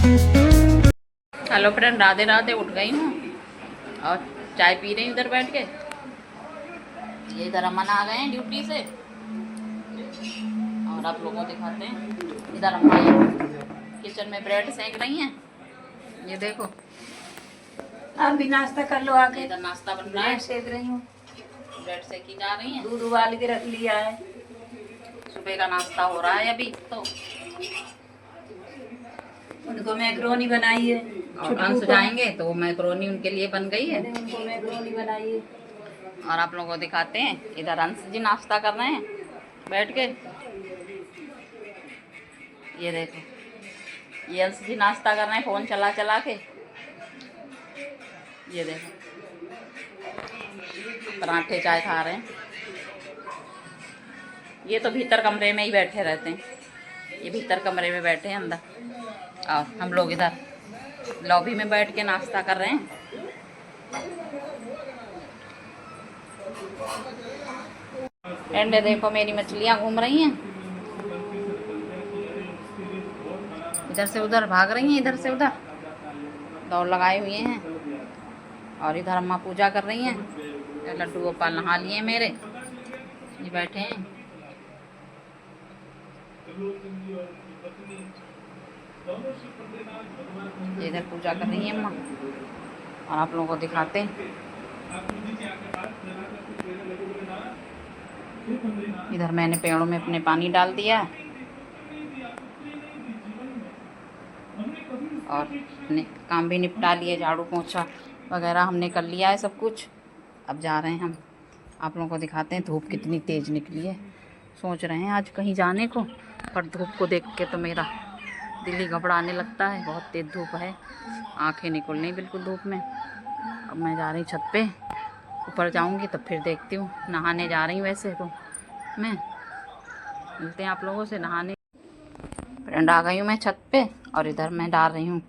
Hello friend, Radhe Radhe. उठ गई हूँ और चाय पी रही हूँ इधर बैठ के। ये इधर अमन आ गए हैं ड्यूटी से और आप लोगों को दिखाते हैं। इधर अम्मा किचन में ब्रेड सेक रही हैं, ये देखो। आप भी नाश्ता कर लो आके। इधर नाश्ता बन रहा है, सेक रही हूँ, ब्रेड सेकी जा रही हैं। दूध उबाल के रख लिया है। सुबह का नाश्ता हो रहा है अभी तो। उनको मैक्रोनी बनाई है, और अंश जाएंगे तो मैक्रोनी उनके लिए बन गई है। उनको मैक्रोनी बनाई है। और आप लोगों को दिखाते हैं, इधर अंश जी नाश्ता कर रहे हैं बैठ के। ये देखो, ये अंश जी नाश्ता कर रहे हैं फ़ोन चला चला के। ये देखो, पराठे चाय खा रहे हैं। ये तो भीतर कमरे में ही बैठे रहते हैं, ये भीतर कमरे में बैठे हैं अंदर, और हम लोग इधर लॉबी में बैठ के नाश्ता कर रहे हैं। एंड देखो, मेरी मछलियाँ घूम रही हैं, इधर से उधर भाग रही हैं, इधर से उधर दौड़ लगाए हुए हैं। और इधर अम्मा पूजा कर रही हैं। लड्डू गोपाल नहा लिए मेरे, ये बैठे हैं। ये इधर पूजा कर रही हैं अम्मा, और आप लोगों को दिखाते हैं। इधर मैंने पेड़ों में अपने पानी डाल दिया है और अपने काम भी निपटा लिए, झाड़ू पोछा वगैरह हमने कर लिया है सब कुछ। अब जा रहे हैं हम, आप लोगों को दिखाते हैं। धूप कितनी तेज़ निकली है, सोच रहे हैं आज कहीं जाने को, पर धूप को देख के तो मेरा दिल ही घबराने लगता है। बहुत तेज़ धूप है, आंखें निकल नहीं बिल्कुल धूप में। अब मैं जा रही हूँ छत पे, ऊपर जाऊँगी तब फिर देखती हूँ। नहाने जा रही हूँ वैसे तो मैं, मिलते हैं आप लोगों से नहाने। फ्रेंड, आ गई हूँ मैं छत पे, और इधर मैं डाल रही हूँ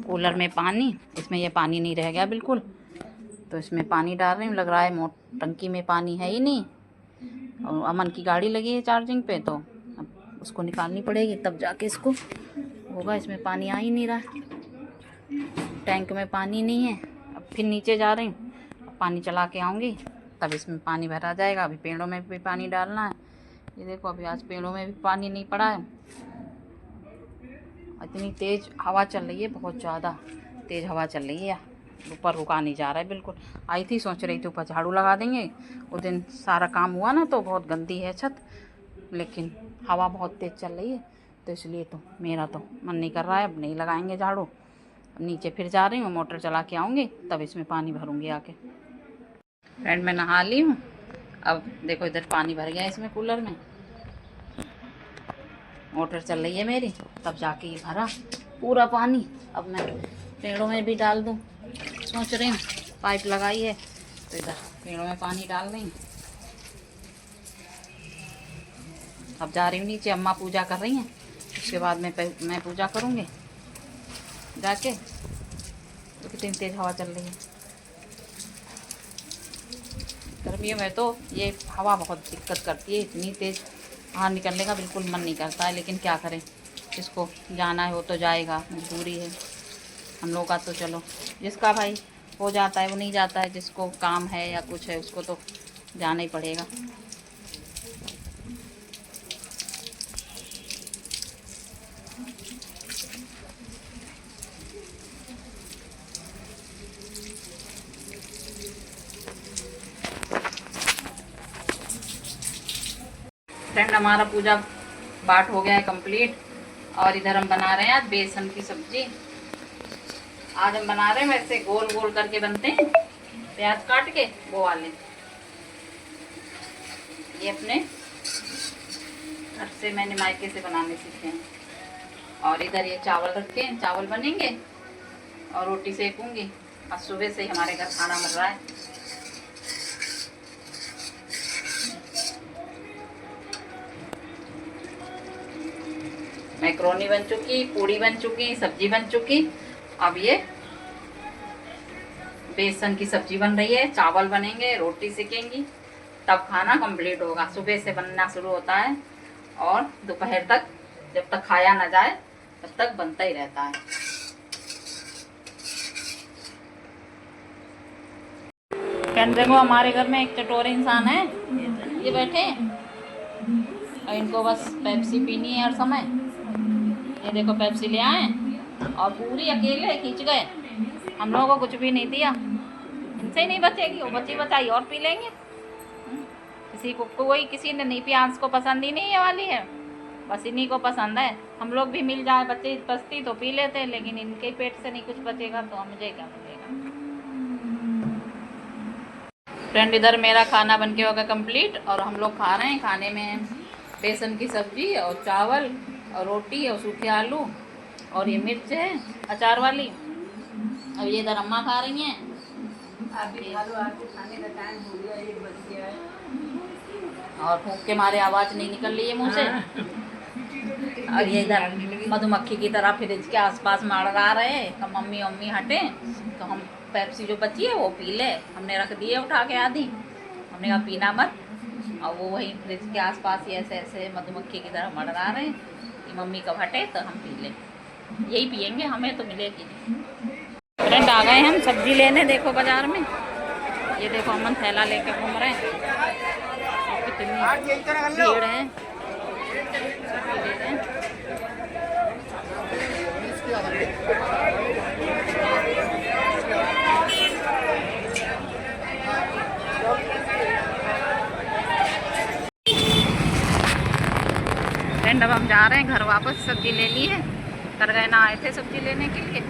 कूलर में पानी। इसमें ये पानी नहीं रह गया बिल्कुल, तो इसमें पानी डाल रही हूँ। लग रहा है टंकी में पानी है ही नहीं, और अमन की गाड़ी लगी है चार्जिंग पे, तो अब उसको निकालनी पड़ेगी तब जाके इसको होगा। इसमें पानी आ ही नहीं रहा है, टैंक में पानी नहीं है। अब फिर नीचे जा रही हूँ, अब पानी चला के आऊँगी तब इसमें पानी भरा जाएगा। अभी पेड़ों में भी पानी डालना है। ये देखो, अभी आज पेड़ों में भी पानी नहीं पड़ा है। इतनी तेज़ हवा चल रही है, बहुत ज़्यादा तेज़ हवा चल रही है, ऊपर रुका नहीं जा रहा है बिल्कुल। आई थी, सोच रही थी ऊपर झाड़ू लगा देंगे, उस दिन सारा काम हुआ ना, तो बहुत गंदी है छत, लेकिन हवा बहुत तेज़ चल रही है, तो इसलिए तो मेरा तो मन नहीं कर रहा है, अब नहीं लगाएंगे झाड़ू। अब नीचे फिर जा रही हूँ, मोटर चला के आऊँगी तब इसमें पानी भरूँगी आके। फ्रेंड, मैं नहा ली हूँ। अब देखो, इधर पानी भर गया इसमें कूलर में, मोटर चल रही है मेरी, तब जाके ये भरा पूरा पानी। अब मैं पेड़ों में भी डाल दूँ, सोच रही हूँ। पाइप लगाई है तो इधर पेड़ों में पानी डाल रही हूँ। अब जा रही हूँ नीचे, अम्मा पूजा कर रही हैं, उसके बाद मैं पूजा करूँगी जाके। तो कितनी तेज़ हवा चल रही है, गर्मियों में तो ये हवा बहुत दिक्कत करती है, इतनी तेज़ बाहर निकलने का बिल्कुल मन नहीं करता है, लेकिन क्या करें, जिसको जाना है वो तो जाएगा, मजबूरी है हम लोग का। तो चलो, जिसका भाई हो जाता है वो नहीं जाता है, जिसको काम है या कुछ है उसको तो जाना ही पड़ेगा। फ्रेंड, हमारा पूजा पाठ हो गया है कंप्लीट, और इधर हम बना रहे हैं आज बेसन की सब्जी। आज हम बना रहे हैं वैसे गोल गोल करके बनते हैं, प्याज काट के वो वाले। ये अपने घर से मैंने मायके से बनाने सीखे हैं। और इधर ये चावल रखे हैं, चावल बनेंगे और रोटी सेकूंगी। आज सुबह से ही हमारे घर खाना बन रहा है। मैक्रोनी बन चुकी, पूड़ी बन चुकी, सब्जी बन चुकी। अब ये बेसन की सब्जी बन रही है, चावल बनेंगे, रोटी सेकेंगी, तब खाना कंप्लीट होगा। सुबह से बनना शुरू होता है और दोपहर तक, जब तक खाया ना जाए तब तक बनता ही रहता है। फ्रेंड देखो हमारे घर में एक चटोरे इंसान है, ये बैठे हैं और इनको बस पेप्सी पीनी है हर समय। ये देखो पेप्सी ले आए और पूरी अकेले खींच गए, हम लोगों को कुछ भी नहीं दिया। इनसे ही नहीं बचेगी, वो बची बचाई और पी लेंगे। किसी को कोई किसी ने नहीं पिया, अंश को पसंद ही नहीं ये वाली है, बस इन्हीं को पसंद है। हम लोग भी मिल जाए बच्चे बचती तो पी लेते, लेकिन इनके पेट से नहीं कुछ बचेगा तो मुझे क्या मिलेगा। फ्रेंड इधर मेरा खाना बन के होगा कंप्लीट और हम लोग खा रहे हैं। खाने में बेसन की सब्जी और चावल और रोटी और सूखे आलू और ये मिर्च है अचार वाली। अब ये इधर अम्मा खा रही हैं। आप भी खा लो, आपके खाने का टाइम हो गया, 1 बज गया है। और फूंक के मारे आवाज़ नहीं निकल रही है मुँह से। और ये इधर मधुमक्खी की तरह फ्रिज के आसपास मड़रा रहे हैं। तो मम्मी हटे तो हम पेप्सी जो बची है वो पी ले। हमने रख दी है उठा के आधी, हमने कहा पीना मत। और वो वहीं फ्रिज के आसपास ही ऐसे ऐसे मधुमक्खी की तरह मड़रा रहे हैं कि मम्मी कब हटे तो हम पी लें। यही पियेंगे, हमें तो मिलेगी नहीं। फ्रेंड आ गए हम सब्जी लेने, देखो बाजार में। ये देखो अमन थैला लेके घूम रहे हैं, कितनी भीड़ है, सब्जी ले रहे हैं। फ्रेंड अब हम जा रहे हैं घर वापस, सब्जी ले ली है। कर गए ना आए थे सब्जी लेने के लिए।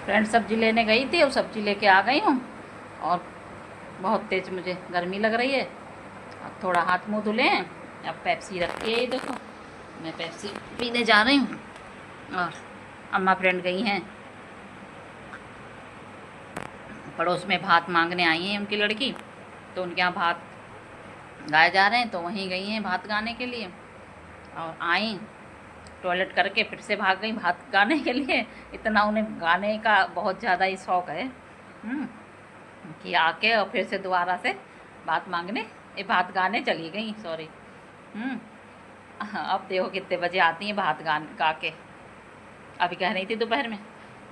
फ्रेंड सब्जी लेने गई थी और सब्जी लेके आ गई हूँ और बहुत तेज़ मुझे गर्मी लग रही है। अब थोड़ा हाथ मुँह धुले हैं। अब पेप्सी रखी है, ये देखो मैं पेप्सी पीने जा रही हूँ। और अम्मा फ्रेंड गई हैं पड़ोस में, भात मांगने आई हैं उनकी लड़की, तो उनके यहाँ भात गाए जा रहे हैं तो वहीं गई हैं भात गाने के लिए। और आई टॉयलेट करके फिर से भाग गई भात गाने के लिए। इतना उन्हें गाने का बहुत ज़्यादा ही शौक़ है कि आके और फिर से दोबारा से भात मांगने, ये भात गाने चली गई, सॉरी। अब देखो कितने बजे आती हैं भात गा के। अभी कह रही थी दोपहर में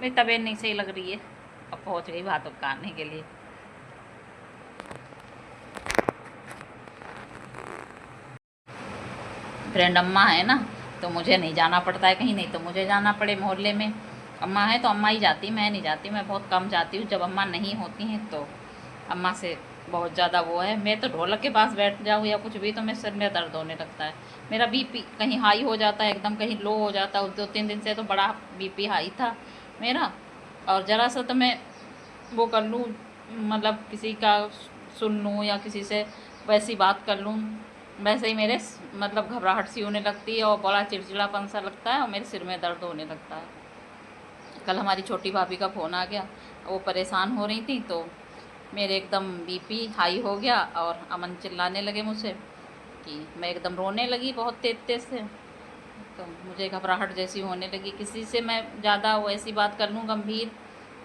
मेरी तबीयत नहीं सही लग रही है, अब पहुंच गई भात गाने के लिए। फ्रेंड अम्मा है ना तो मुझे नहीं जाना पड़ता है कहीं, नहीं तो मुझे जाना पड़े मोहल्ले में। अम्मा है तो अम्मा ही जाती, मैं नहीं जाती, मैं बहुत कम जाती हूँ। जब अम्मा नहीं होती हैं तो अम्मा से बहुत ज़्यादा वो है। मैं तो ढोलक के पास बैठ जाऊँ या कुछ भी तो मेरे सिर में दर्द होने लगता है। मेरा बीपी कहीं हाई हो जाता है एकदम, कहीं लो हो जाता है। 2-3 दिन से तो बड़ा बीपी हाई था मेरा, और ज़रा सा तो मैं वो कर लूँ, मतलब किसी का सुन लूँ या किसी से वैसी बात कर लूँ, वैसे ही मेरे मतलब घबराहट सी होने लगती है और बड़ा चिड़चिड़ापन सा लगता है और मेरे सिर में दर्द होने लगता है। कल हमारी छोटी भाभी का फ़ोन आ गया, वो परेशान हो रही थी तो मेरे एकदम बीपी हाई हो गया और अमन चिल्लाने लगे मुझसे कि मैं एकदम रोने लगी बहुत तेज़ से। तो मुझे घबराहट जैसी होने लगी। किसी से मैं ज़्यादा वो ऐसी बात कर लूँ गंभीर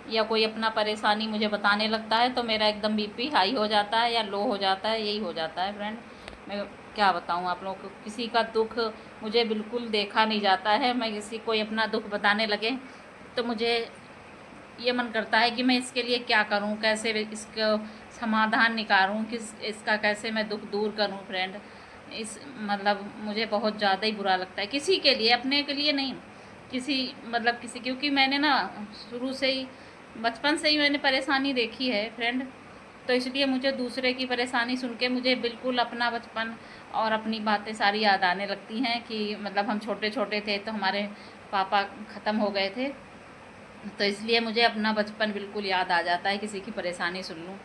या कोई अपना परेशानी मुझे बताने लगता है तो मेरा एकदम बीपी हाई हो जाता है या लो हो जाता है, यही हो जाता है। फ्रेंड मैं क्या बताऊँ आप लोगों को, किसी का दुख मुझे बिल्कुल देखा नहीं जाता है। मैं किसी कोई अपना दुख बताने लगे तो मुझे ये मन करता है कि मैं इसके लिए क्या करूं, कैसे इसका समाधान निकालूं, इसका कैसे मैं दुख दूर करूं। फ्रेंड इस मतलब मुझे बहुत ज़्यादा ही बुरा लगता है, किसी के लिए, अपने के लिए नहीं, किसी क्योंकि मैंने ना शुरू से ही बचपन से ही मैंने परेशानी देखी है फ्रेंड, तो इसलिए मुझे दूसरे की परेशानी सुन के मुझे बिल्कुल अपना बचपन और अपनी बातें सारी याद आने लगती हैं कि मतलब हम छोटे छोटे थे तो हमारे पापा ख़त्म हो गए थे, तो इसलिए मुझे अपना बचपन बिल्कुल याद आ जाता है किसी की परेशानी सुन लूँ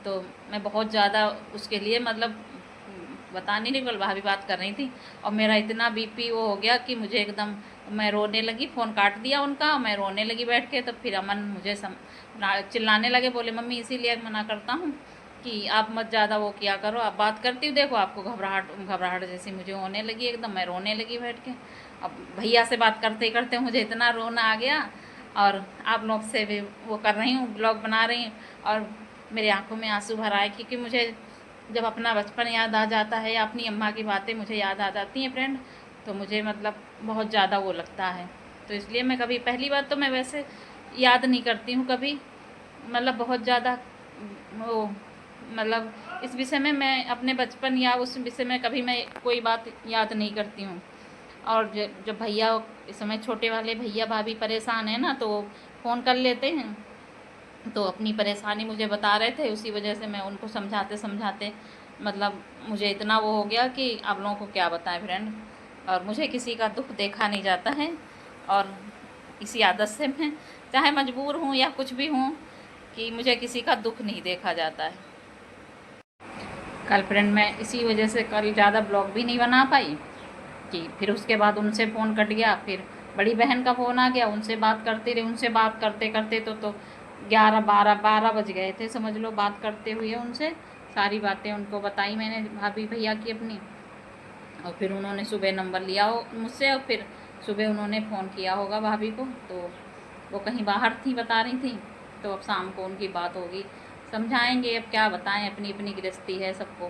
तो। मैं बहुत ज़्यादा उसके लिए मतलब बताने नहीं, कल भाभी बात कर रही थी और मेरा इतना बीपी वो हो गया कि मुझे एकदम, मैं रोने लगी, फ़ोन काट दिया उनका, मैं रोने लगी बैठ के। तो फिर अमन मुझे चिल्लाने लगे, बोले मम्मी इसीलिए मना करता हूँ कि आप मत ज़्यादा वो किया करो, आप बात करती हूँ देखो आपको घबराहट जैसी मुझे होने लगी एकदम, मैं रोने लगी बैठ के। अब भैया से बात करते करते मुझे इतना रोना आ गया और आप लोग से भी वो कर रही हूँ, ब्लॉग बना रही हूँ और मेरी आंखों में आंसू भर आए क्योंकि मुझे जब अपना बचपन याद आ जाता है या अपनी अम्मा की बातें मुझे याद आ जाती हैं फ्रेंड तो मुझे मतलब बहुत ज़्यादा वो लगता है। तो इसलिए मैं कभी, पहली बात तो मैं वैसे याद नहीं करती हूँ कभी, मतलब बहुत ज़्यादा वो, मतलब इस विषय में मैं अपने बचपन या उस विषय में कभी मैं कोई बात याद नहीं करती हूँ। और जब भैया इस समय छोटे वाले भैया भाभी परेशान हैं ना, तो वो फ़ोन कर लेते हैं, तो अपनी परेशानी मुझे बता रहे थे, उसी वजह से मैं उनको समझाते समझाते मतलब मुझे इतना वो हो गया कि आप लोगों को क्या बताएं फ्रेंड। और मुझे किसी का दुख देखा नहीं जाता है, और इसी आदत से मैं चाहे मजबूर हूँ या कुछ भी हूँ कि मुझे किसी का दुख नहीं देखा जाता है। कल फ्रेंड मैं इसी वजह से कल ज़्यादा ब्लॉग भी नहीं बना पाई कि फिर उसके बाद उनसे फ़ोन कट गया, फिर बड़ी बहन का फ़ोन आ गया, उनसे बात करती रही, उनसे बात करते करते तो 11-12 बज गए थे समझ लो, बात करते हुए उनसे सारी बातें उनको बताई मैंने भाभी भैया की अपनी। और फिर उन्होंने सुबह नंबर लिया हो मुझसे, और फिर सुबह उन्होंने फ़ोन किया होगा भाभी को, तो वो कहीं बाहर थी बता रही थी, तो अब शाम को उनकी बात होगी, समझाएंगे। अब क्या बताएं, अपनी अपनी गृहस्थी है सबको,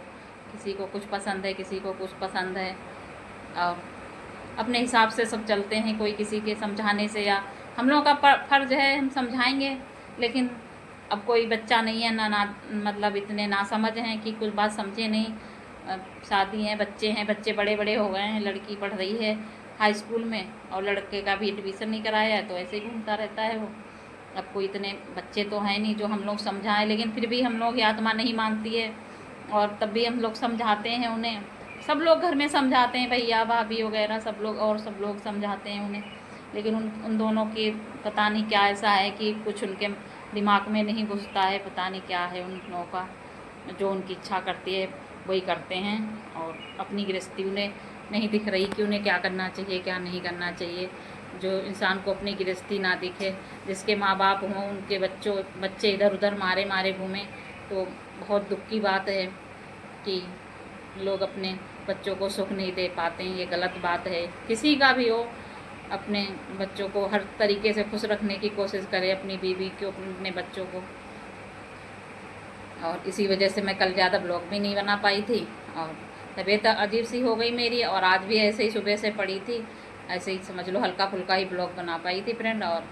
किसी को कुछ पसंद है, किसी को कुछ पसंद है, और अपने हिसाब से सब चलते हैं। कोई किसी के समझाने से, या हम लोगों का फ़र्ज़ है हम समझाएंगे, लेकिन अब कोई बच्चा नहीं है ना मतलब इतने नासमझ हैं कि कुछ बात समझे नहीं। शादी है, बच्चे बड़े बड़े हो गए हैं, लड़की पढ़ रही है हाई स्कूल में, और लड़के का भी एडमिशन नहीं कराया है, तो ऐसे ही घूमता रहता है वो। अब कोई इतने बच्चे तो हैं नहीं जो हम लोग समझाएं, लेकिन फिर भी हम लोग की आत्मा नहीं मानती है, और तब भी हम लोग समझाते हैं उन्हें। सब लोग घर में समझाते हैं, भैया भाभी वगैरह सब लोग, और सब लोग समझाते हैं उन्हें, लेकिन उन दोनों की पता नहीं क्या ऐसा है कि कुछ उनके दिमाग में नहीं घुसता है, पता नहीं क्या है उन लोगों का, जो उनकी इच्छा करती है वही करते हैं, और अपनी गृहस्थी उन्हें नहीं दिख रही कि उन्हें क्या करना चाहिए क्या नहीं करना चाहिए। जो इंसान को अपनी गृहस्थी ना दिखे, जिसके माँ बाप हों, उनके बच्चे इधर उधर मारे मारे घूमें, तो बहुत दुख की बात है कि लोग अपने बच्चों को सुख नहीं दे पाते हैं। ये गलत बात है, किसी का भी हो अपने बच्चों को हर तरीके से खुश रखने की कोशिश करे, अपनी बीवी को, अपने बच्चों को। और इसी वजह से मैं कल ज़्यादा ब्लॉग भी नहीं बना पाई थी, और तबीयत अजीब सी हो गई मेरी, और आज भी ऐसे ही सुबह से पड़ी थी, ऐसे ही समझ लो हल्का फुल्का ही ब्लॉग बना पाई थी फ्रेंड। और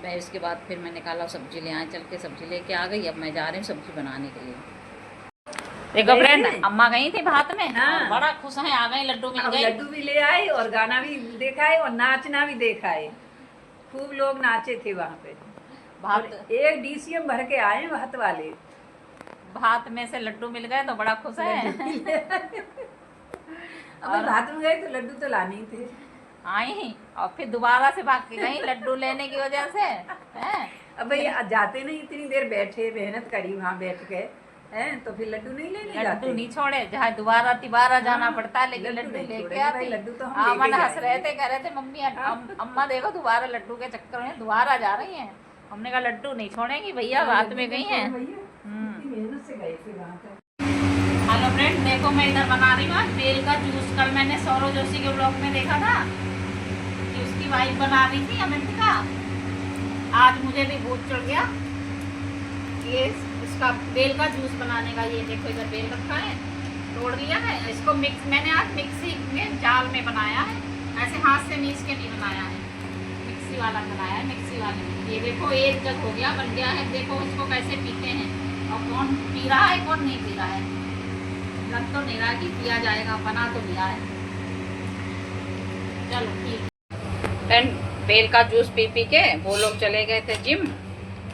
मैं इसके बाद फिर मैंने कहा सब्ज़ी ले आए, चल के सब्ज़ी लेके आ गई। अब मैं जा रही हूँ सब्ज़ी बनाने के लिए। देखो फ्रेंड, अम्मा गई थी भात में, हाँ। और बड़ा खुश है, आ गई, लड्डू मिल गए। लड्डू भी ले आए और गाना भी देखा है और नाचना भी देखा है, खूब लोग नाचे थे वहाँ पे। भात, और एक डीसीएम भर के आए भात वाले, भात में से लड्डू मिल गए तो बड़ा खुश है। अब भात में गए तो लड्डू तो लाने ही थे। आई और फिर दोबारा से भाग के गई लड्डू लेने की वजह से, हैं? अब भाई जाते नहीं, इतनी देर बैठे, मेहनत करी वहाँ बैठ के, हैं, तो फिर लड्डू नहीं लेने जाते। लड्डू नहीं छोड़े, जहाँ दोबारा तिबारा जाना पड़ता है, लेकिन लड्डू लेके आते। लड्डू तो हम मन हंस रहे थे, कह रहे थे मम्मी अम्मा देखो दोबारा लड्डू के चक्कर में दोबारा जा रही हैं। हमने कहा लड्डू नहीं छोड़ेंगी भैया, रात में गई हैं। मेहनत से गए थे वहाँ पे। हेलो फ्रेंड, देखो मैं इधर बना रही हूँ बेल का जूस। कल मैंने सौरव जोशी के ब्लॉग में देखा था कि उसकी वाइफ बना रही थी अमित का। आज मुझे भी भूत चढ़ गया ये इसका बेल का जूस बनाने का। ये देखो इधर बेल रखा है, तोड़ लिया है इसको, मैंने आज मिक्सी में जाल में बनाया है, ऐसे हाथ से मीस के नहीं बनाया है, मिक्सी वाला बनाया है, मिक्सी वाले में। ये देखो एक जग हो गया, बन गया है। देखो इसको कैसे पीते हैं, और कौन पी रहा है कौन नहीं पी रहा है। लग तो नहीं रहा कि पिया जाएगा, बना तो लिया है। चलो ठीक फ्रेंड, बेल का जूस पी पी के वो लोग चले गए थे जिम।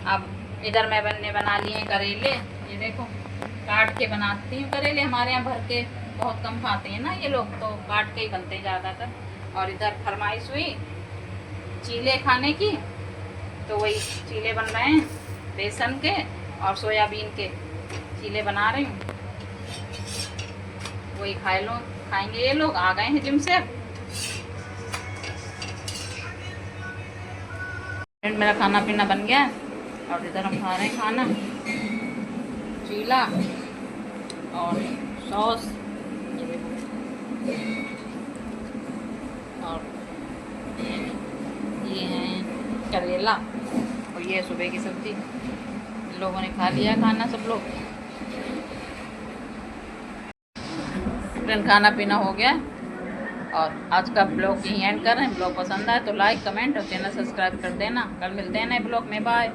अब इधर मैं बना लिए हैं करेले। ये देखो काट के बनाती हूँ करेले, हमारे यहाँ भर के बहुत कम खाते हैं ना ये लोग, तो काट के ही बनते हैं ज़्यादातर। और इधर फरमाइश हुई चीले खाने की, तो वही चीले बन रहे हैं बेसन के और सोयाबीन के चीले बना रही हूँ, वही खाएंगे ये लोग। आ गए हैं जिम से। मेरा खाना पीना बन गया और इधर हम खा रहे हैं खाना, चीला और सॉस, ये देखो, और ये हैं करेला, और ये सुबह की सब्जी। लोगों ने खा लिया खाना सब लोग। खाना पीना हो गया और आज का ब्लॉग यहीं एंड कर रहे हैं। ब्लॉग पसंद आए तो लाइक कमेंट और चैनल सब्सक्राइब कर देना। कल मिलते हैं नए ब्लॉग में। बाय।